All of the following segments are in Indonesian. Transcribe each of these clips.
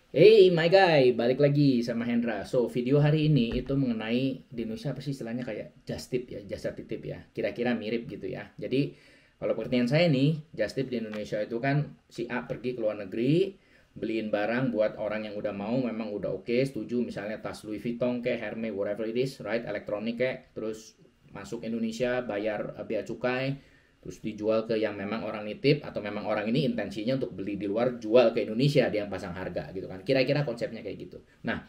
Hey my guy, balik lagi sama Hendra. So, video hari ini itu mengenai di Indonesia apa sih istilahnya kayak just tip ya, jasa titip ya. Kira-kira mirip gitu ya. Jadi, kalau pertanyaan saya nih, just tip di Indonesia itu kan si A pergi ke luar negeri, beliin barang buat orang yang udah mau, memang udah oke, setuju, misalnya tas Louis Vuitton kayak Hermes, whatever it is, right, elektronik kayak, terus masuk Indonesia, bayar bea cukai, terus dijual ke yang memang orang nitip atau memang orang ini intensinya untuk beli di luar jual ke Indonesia dia yang pasang harga gitu kan, kira-kira konsepnya kayak gitu. Nah,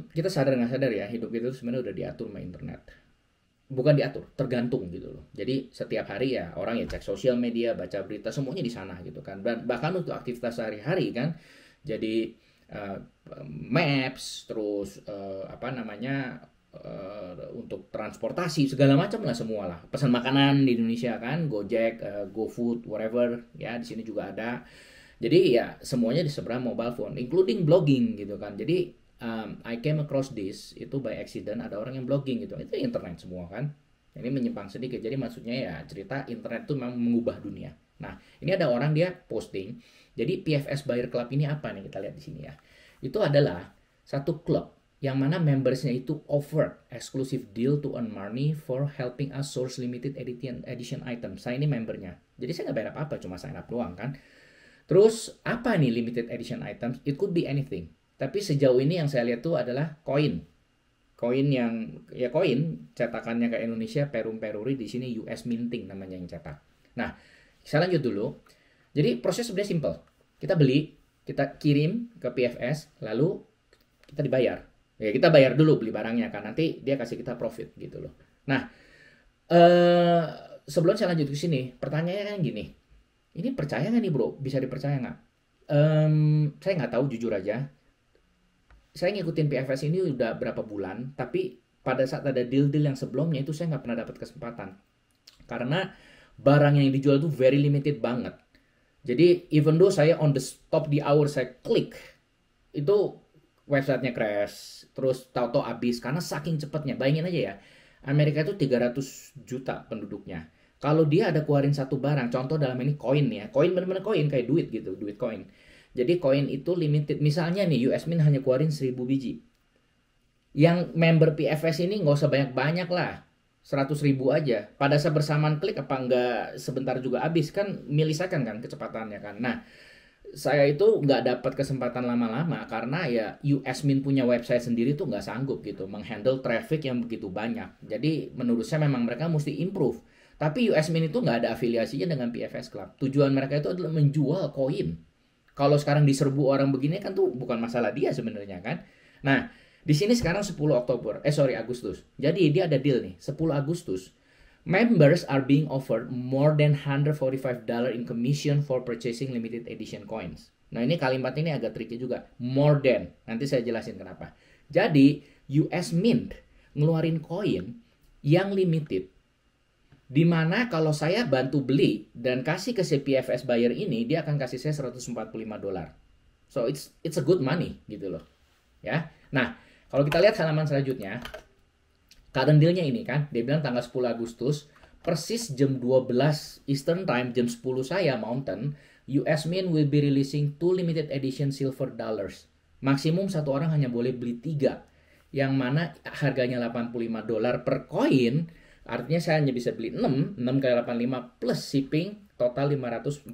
kita sadar nggak sadar ya hidup itu sebenarnya udah diatur sama internet, bukan diatur, tergantung gitu loh. Jadi setiap hari ya orang ya cek sosial media, baca berita, semuanya di sana gitu kan. Dan bahkan untuk aktivitas sehari-hari kan, jadi uh, maps, terus apa namanya, untuk transportasi segala macam lah, semua lah. Pesan makanan di Indonesia kan, Gojek, GoFood, whatever ya, di sini juga ada. Jadi ya semuanya diseberang mobile phone, including blogging gitu kan. Jadi I came across this itu by accident, ada orang yang blogging gitu. Itu internet semua kan. Ini menyimpang sedikit. Jadi maksudnya ya cerita internet tuh memang mengubah dunia. Nah, ini ada orang dia posting. Jadi PFS Buyer Club ini apa nih, kita lihat di sini ya. Itu adalah satu klub yang mana membersnya itu offer exclusive deal to earn money for helping us source limited edition items. Saya ini membernya. Jadi saya nggak bayar apa-apa, cuma sign up doang kan. Terus apa nih limited edition items? It could be anything. Tapi sejauh ini yang saya lihat tuh adalah koin. Koin yang ya koin cetakannya ke Indonesia, Perum Peruri, di sini US Minting namanya yang cetak. Nah, saya lanjut dulu. Jadi proses sebenarnya simple. Kita beli, kita kirim ke PFS, lalu kita dibayar. Ya kita bayar dulu beli barangnya kan, nanti dia kasih kita profit gitu loh. Nah, eh sebelum saya lanjut ke sini, pertanyaannya kan gini, ini percaya nggak nih bro? Bisa dipercaya nggak? Saya nggak tahu jujur aja. Saya ngikutin PFS ini udah berapa bulan, tapi pada saat ada deal-deal yang sebelumnya itu saya nggak pernah dapat kesempatan. Karena barang yang dijual tuh very limited banget. Jadi even though saya on the stop di hour saya klik, itu websitenya crash, terus tahu-tahu habis karena saking cepatnya. Bayangin aja ya, Amerika itu 300 juta penduduknya. Kalau dia ada keluarin satu barang, contoh dalam ini koin ya, koin bener-bener koin kayak duit gitu, duit koin. Jadi koin itu limited, misalnya nih US Mint hanya keluarin 1000 biji. Yang member PFS ini nggak usah banyak-banyak lah, 100 ribu aja. Pada saat bersamaan klik apa nggak sebentar juga habis kan, milisecond kan kecepatannya kan. Nah, saya itu nggak dapat kesempatan lama-lama karena ya US Mint punya website sendiri tuh nggak sanggup gitu menghandle traffic yang begitu banyak. Jadi menurut saya memang mereka mesti improve. Tapi US Mint itu nggak ada afiliasinya dengan PFS Club. Tujuan mereka itu adalah menjual koin. Kalau sekarang diserbu orang begini kan tuh bukan masalah dia sebenarnya kan. Nah, di sini sekarang 10 Oktober, Agustus. Jadi dia ada deal nih, 10 Agustus. Members are being offered more than $145 in commission for purchasing limited edition coins. Nah, ini kalimat ini agak tricky juga. More than. Nanti saya jelasin kenapa. Jadi, US Mint ngeluarin koin yang limited. Dimana kalau saya bantu beli dan kasih ke CPFS buyer ini, dia akan kasih saya $145. So, it's a good money gitu loh. Ya. Nah, kalau kita lihat halaman selanjutnya, current deal-nya ini kan, dia bilang tanggal 10 Agustus, persis jam 12 Eastern Time, jam 10 saya Mountain, US Mint will be releasing 2 limited edition silver dollars. Maksimum satu orang hanya boleh beli 3, yang mana harganya $85 per koin, artinya saya hanya bisa beli 6 kali 85 plus shipping, total 514,95.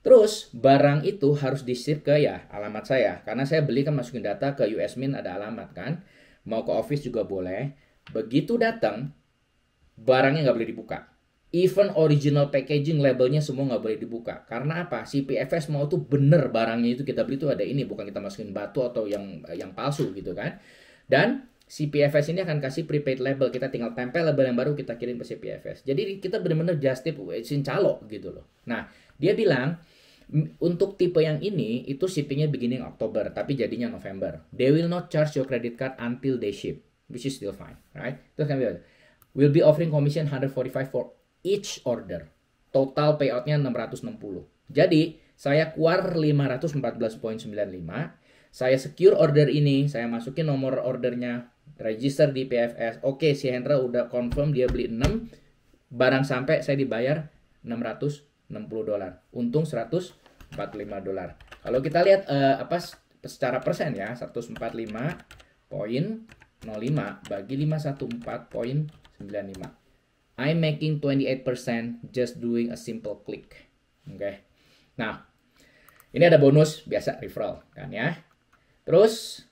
Terus barang itu harus di-ship ke ya alamat saya. Karena saya beli kan masukin data ke US Mint, ada alamat kan. Mau ke office juga boleh. Begitu datang, barangnya nggak boleh dibuka. Even original packaging, labelnya semua nggak boleh dibuka. Karena apa? Si PFS mau tuh bener barangnya itu kita beli tuh ada ini, bukan kita masukin batu atau yang palsu gitu kan. Dan si PFS ini akan kasih prepaid label, kita tinggal tempel label yang baru kita kirim ke si PFS. Jadi kita bener-bener just tip sin calo gitu loh. Nah, dia bilang untuk tipe yang ini itu shippingnya beginning Oktober tapi jadinya November. They will not charge your credit card until they ship, which is still fine, right? Terus kan will be offering commission 145 for each order. Total payoutnya 660. Jadi saya keluar 514,95. Saya secure order ini, saya masukin nomor ordernya, register di PFS. Oke, si Hendra udah confirm dia beli 6, barang sampai saya dibayar $660. Untung $100. $145. Kalau kita lihat secara persen ya, 145,05 bagi 514,95. I'm making 28% just doing a simple click. Oke. Nah, ini ada bonus biasa referral kan ya. Terus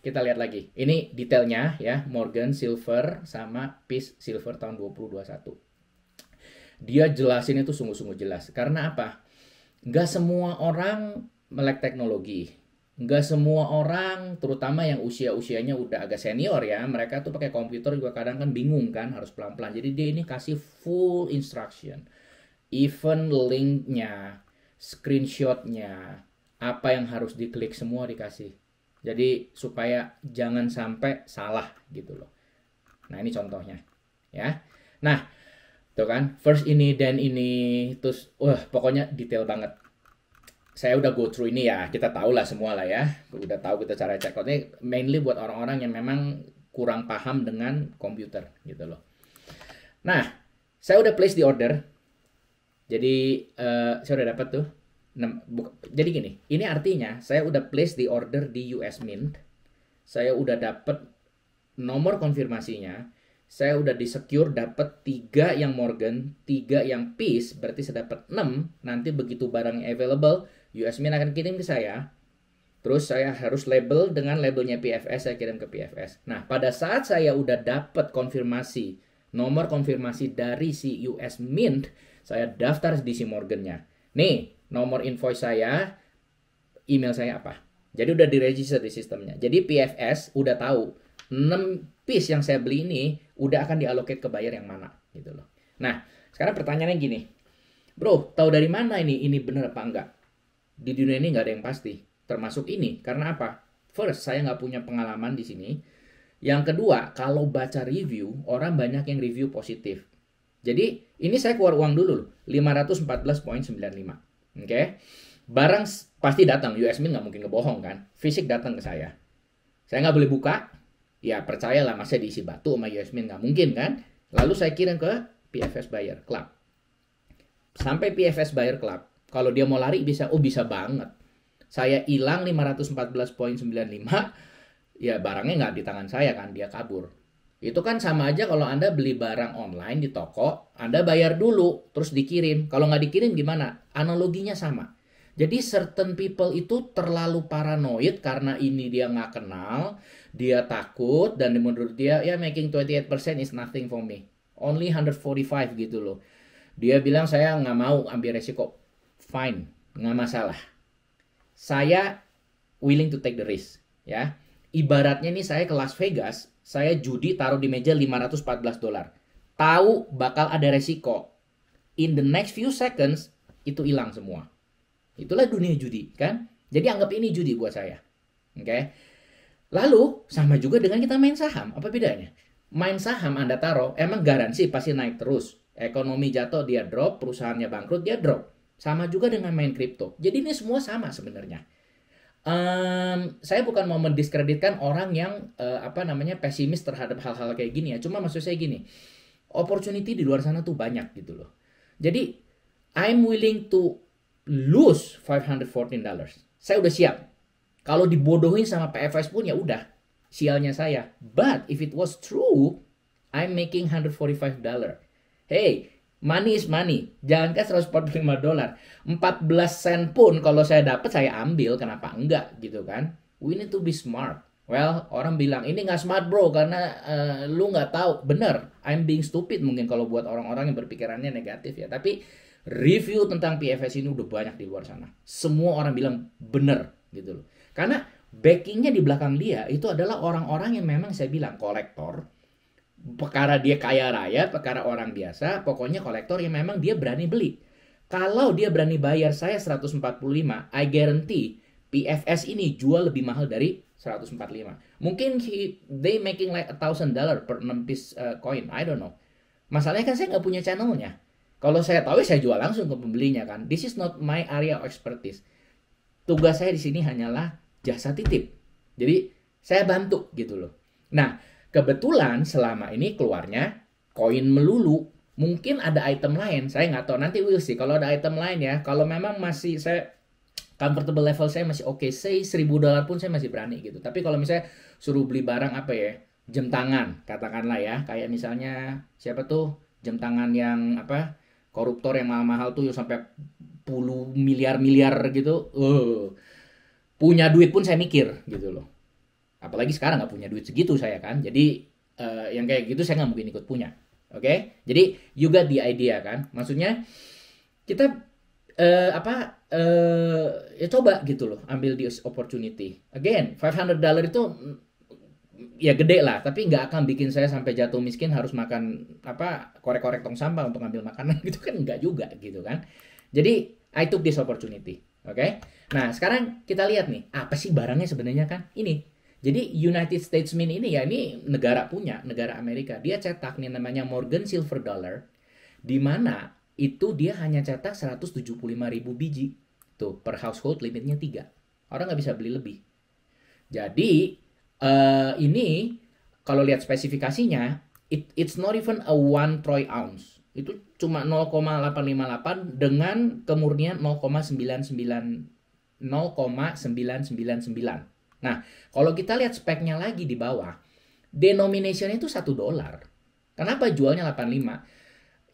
kita lihat lagi. Ini detailnya ya, Morgan Silver sama Peace Silver tahun 2021. Dia jelasin itu sungguh-sungguh jelas. Karena apa? Nggak semua orang melek teknologi. Nggak semua orang, terutama yang usia-usianya udah agak senior ya, mereka tuh pakai komputer juga kadang kan bingung kan, harus pelan-pelan. Jadi dia ini kasih full instruction. Even linknya, screenshotnya, apa yang harus diklik semua dikasih. Jadi supaya jangan sampai salah gitu loh. Nah ini contohnya ya. Nah tuh kan, first ini dan ini, terus pokoknya detail banget. Saya udah go through ini ya, kita tahu lah semua lah ya. Udah tahu kita cara check outnya, mainly buat orang-orang yang memang kurang paham dengan komputer gitu loh. Nah, saya udah place the order. Jadi saya udah dapat tuh. Jadi gini, ini artinya saya udah place the order di US Mint. Saya udah dapat nomor konfirmasinya. Saya udah di secure dapat 3 yang Morgan, 3 yang Peace, berarti saya dapat 6. Nanti begitu barangnya available, US Mint akan kirim ke saya. Terus saya harus label dengan labelnya PFS, saya kirim ke PFS. Nah, pada saat saya udah dapat konfirmasi, nomor konfirmasi dari si US Mint, saya daftar di si Morgannya. Nih, nomor invoice saya, email saya apa. Jadi udah diregister di sistemnya. Jadi PFS udah tahu 6 piece yang saya beli ini udah akan diallocate ke buyer yang mana gitu loh. Nah, sekarang pertanyaannya gini. Bro, tahu dari mana ini bener apa enggak? Di dunia ini nggak ada yang pasti, termasuk ini. Karena apa? First, saya nggak punya pengalaman di sini. Yang kedua, kalau baca review, orang banyak yang review positif. Jadi, ini saya keluar uang dulu loh, 514,95. Oke? Barang pasti datang, US Mint nggak mungkin ngebohong kan? Fisik datang ke saya. Saya nggak boleh buka, ya percayalah masa diisi batu sama US Mint, nggak mungkin kan? Lalu saya kirim ke PFS Buyer Club. Sampai PFS Buyer Club, kalau dia mau lari bisa, bisa banget. Saya hilang 514,95, ya barangnya nggak di tangan saya kan, dia kabur. Itu kan sama aja kalau Anda beli barang online di toko, Anda bayar dulu, terus dikirim. Kalau nggak dikirim gimana? Analoginya sama. Jadi certain people itu terlalu paranoid karena ini dia nggak kenal, dia takut, dan menurut dia, ya making 28% is nothing for me. Only 145 gitu loh. Dia bilang saya nggak mau ambil resiko. Fine, nggak masalah. Saya willing to take the risk. Ya, ibaratnya nih saya ke Las Vegas, saya judi taruh di meja $514. Tahu bakal ada resiko. In the next few seconds, itu hilang semua. Itulah dunia judi, kan? Jadi anggap ini judi buat saya. Oke? Lalu, sama juga dengan kita main saham. Apa bedanya? Main saham Anda taruh, emang garansi pasti naik terus. Ekonomi jatuh, dia drop. Perusahaannya bangkrut, dia drop. Sama juga dengan main kripto. Jadi ini semua sama sebenarnya. Saya bukan mau mendiskreditkan orang yang pesimis terhadap hal-hal kayak gini ya. Cuma maksud saya gini, opportunity di luar sana tuh banyak gitu loh. Jadi I'm willing to lose $514. Saya udah siap. Kalau dibodohin sama PFS pun ya udah, sialnya saya. But if it was true, I'm making $145. Hey, money is money. Jangankan $145, 14 sen pun kalau saya dapat saya ambil, kenapa enggak gitu kan? We need to be smart. Well, orang bilang ini nggak smart bro karena lu nggak tahu. Bener, I'm being stupid mungkin kalau buat orang-orang yang berpikirannya negatif ya. Tapi review tentang PFS ini udah banyak di luar sana. Semua orang bilang bener gitu loh. Karena backingnya di belakang dia itu adalah orang-orang yang memang saya bilang kolektor. Perkara dia kaya raya, perkara orang biasa, pokoknya kolektor yang memang dia berani beli. Kalau dia berani bayar saya 145, I guarantee PFS ini jual lebih mahal dari 145. Mungkin they making like $1,000 per 6 piece coin, I don't know. Masalahnya kan saya nggak punya channelnya. Kalau saya tahu saya jual langsung ke pembelinya kan. This is not my area of expertise. Tugas saya di sini hanyalah jasa titip. Jadi saya bantu gitu loh. Nah, kebetulan selama ini keluarnya koin melulu. Mungkin ada item lain, saya nggak tahu. Nanti we'll see. Kalau ada item lain ya, kalau memang masih saya comfortable level saya masih oke, say $1.000 pun saya masih berani gitu. Tapi kalau misalnya suruh beli barang apa ya, jam tangan katakanlah ya, kayak misalnya siapa tuh jam tangan yang apa koruptor yang mahal-mahal tuh sampai puluh miliar-miliar gitu, punya duit pun saya mikir gitu loh. Apalagi sekarang nggak punya duit segitu saya kan, jadi yang kayak gitu saya nggak mungkin ikut punya. Oke, jadi you got the idea kan, maksudnya kita ya coba gitu loh, ambil di opportunity. Again, $500 itu ya gede lah, tapi nggak akan bikin saya sampai jatuh miskin harus makan apa korek-korek tong sampah untuk ambil makanan gitu kan, nggak juga gitu kan. Jadi I took this opportunity. Oke. Nah, sekarang kita lihat nih, apa sih barangnya sebenarnya kan? Ini. Jadi United States Mint ini ya, ini negara punya, negara Amerika. Dia cetak nih namanya Morgan Silver Dollar, di mana itu dia hanya cetak 175.000 biji. Tuh, per household limitnya 3. Orang nggak bisa beli lebih. Jadi, ini kalau lihat spesifikasinya, it's not even a 1 troy ounce. Itu cuma 0,858 dengan kemurnian 0,999. Nah, kalau kita lihat speknya lagi di bawah, denominationnya itu $1. Kenapa jualnya 85?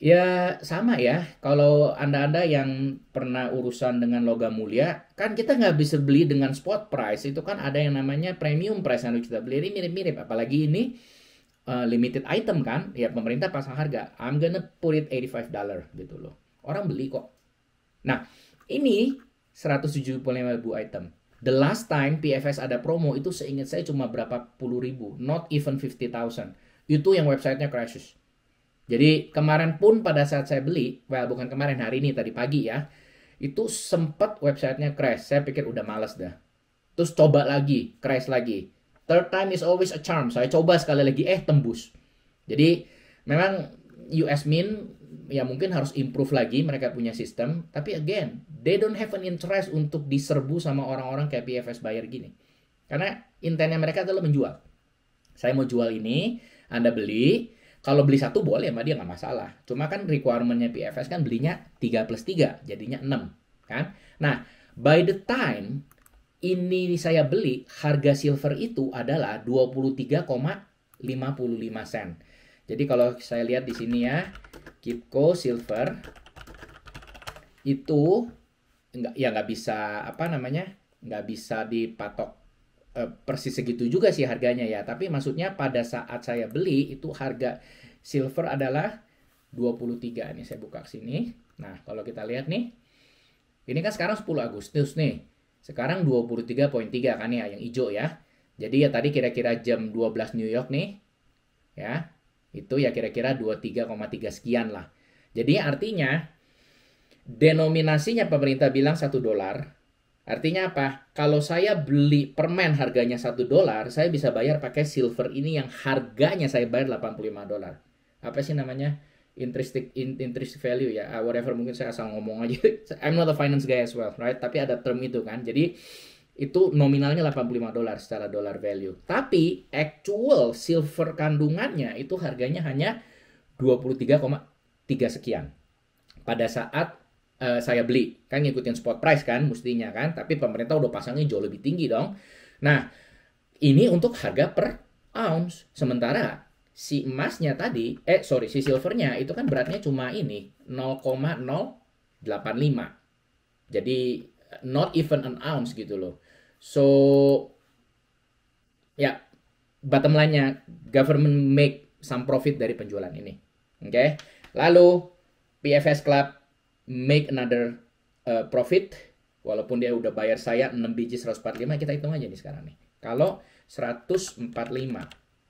Ya sama ya, kalau Anda-Anda yang pernah urusan dengan logam mulia, kan kita nggak bisa beli dengan spot price, itu kan ada yang namanya premium price yang harus kita beli, ini mirip-mirip, apalagi ini limited item kan, ya pemerintah pasang harga, I'm gonna put it $85 gitu loh. Orang beli kok. Nah, ini 175.000 item. The last time PFS ada promo itu seingat saya cuma berapa puluh ribu, not even 50,000. Itu yang websitenya crashes. Jadi kemarin pun pada saat saya beli, well bukan kemarin, hari ini tadi pagi ya, itu sempat websitenya crash. Saya pikir udah males dah. Terus coba lagi, crash lagi. Third time is always a charm. Saya coba sekali lagi, tembus. Jadi memang US Mint ya mungkin harus improve lagi mereka punya sistem. Tapi again, they don't have an interest untuk diserbu sama orang-orang kayak PFS Buyer gini. Karena intentnya mereka adalah menjual. Saya mau jual ini, Anda beli. Kalau beli satu boleh sama dia nggak masalah. Cuma kan requirementnya PFS kan belinya 3 plus 3, jadinya 6. Kan? Nah, by the time ini saya beli, harga silver itu adalah 23,55 sen. Jadi kalau saya lihat di sini ya, Kitco silver itu nggak bisa apa namanya, nggak bisa dipatok persis segitu juga sih harganya ya. Tapi maksudnya pada saat saya beli itu harga silver adalah 23. Ini saya buka sini. Nah, kalau kita lihat nih, ini kan sekarang 10 Agustus nih. Sekarang 23,3 kan ya, yang hijau ya. Jadi ya tadi kira-kira jam 12 New York nih. Ya, itu ya kira-kira 23,3 sekian lah. Jadi artinya denominasinya pemerintah bilang $1. Artinya apa? Kalau saya beli permen harganya $1, saya bisa bayar pakai silver ini yang harganya saya bayar $85. Apa sih namanya? Intrinsic value ya, whatever, mungkin saya asal ngomong aja. I'm not a finance guy as well, right? Tapi ada term itu kan. Jadi itu nominalnya $85 secara dollar value. Tapi actual silver kandungannya itu harganya hanya 23,3 sekian. Pada saat saya beli, kan ngikutin spot price kan mestinya kan, tapi pemerintah udah pasangnya jauh lebih tinggi dong. Nah, ini untuk harga per ounce. Sementara si emasnya tadi, si silvernya itu kan beratnya cuma ini 0,085. Jadi not even an ounce gitu loh. So ya, bottom line-nya government make some profit dari penjualan ini. Oke. Lalu PFS Club make another profit, walaupun dia udah bayar saya 6 biji 145, kita hitung aja nih sekarang nih. Kalau 145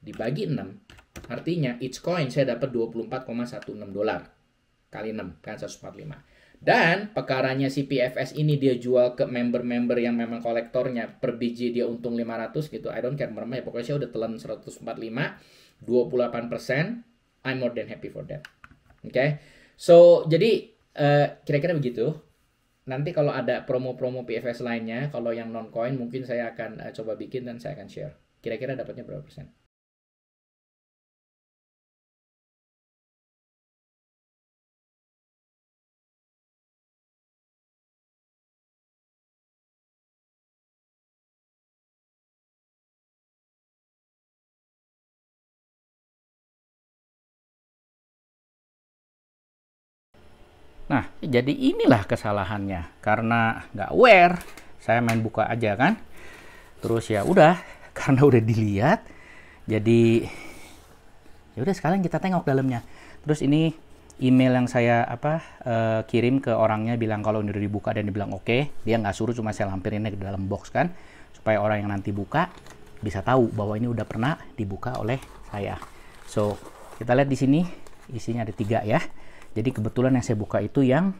dibagi 6, artinya each coin saya dapat $24,16 kali 6 kan 145. Dan pekaranya si PFS ini dia jual ke member-member yang memang kolektornya, per biji dia untung 500 gitu. I don't care berapa ya, pokoknya saya udah telan 145, 28%, I'm more than happy for that. Oke. So, jadi kira-kira begitu. Nanti kalau ada promo-promo PFS lainnya, kalau yang non-coin mungkin saya akan coba bikin dan saya akan share. Kira-kira dapatnya berapa persen? Nah, jadi inilah kesalahannya. Karena nggak aware, saya main buka aja kan. Terus ya udah, karena udah dilihat, jadi ya udah sekarang kita tengok dalamnya. Terus ini email yang saya kirim ke orangnya bilang kalau ini udah dibuka dan dibilang oke. Dia nggak suruh, cuma saya lampirinnya ke dalam box kan, supaya orang yang nanti buka bisa tahu bahwa ini udah pernah dibuka oleh saya. So, kita lihat di sini isinya ada 3 ya. Jadi kebetulan yang saya buka itu yang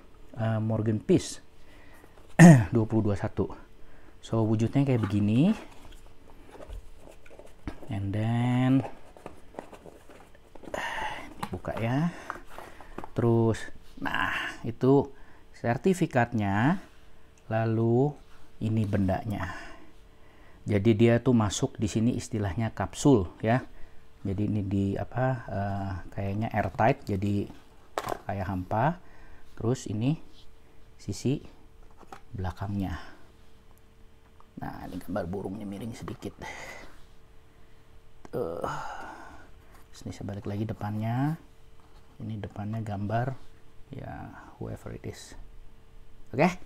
Morgan Peace 2021. So wujudnya kayak begini. And then buka ya. Terus nah itu sertifikatnya. Lalu ini bendanya. Jadi dia tuh masuk di sini istilahnya kapsul ya. Jadi ini di kayaknya airtight, jadi kayak hampa. Terus ini sisi belakangnya. Nah, ini gambar burungnya miring sedikit. Ini saya balik lagi depannya. Ini depannya gambar ya whoever it is. Oke?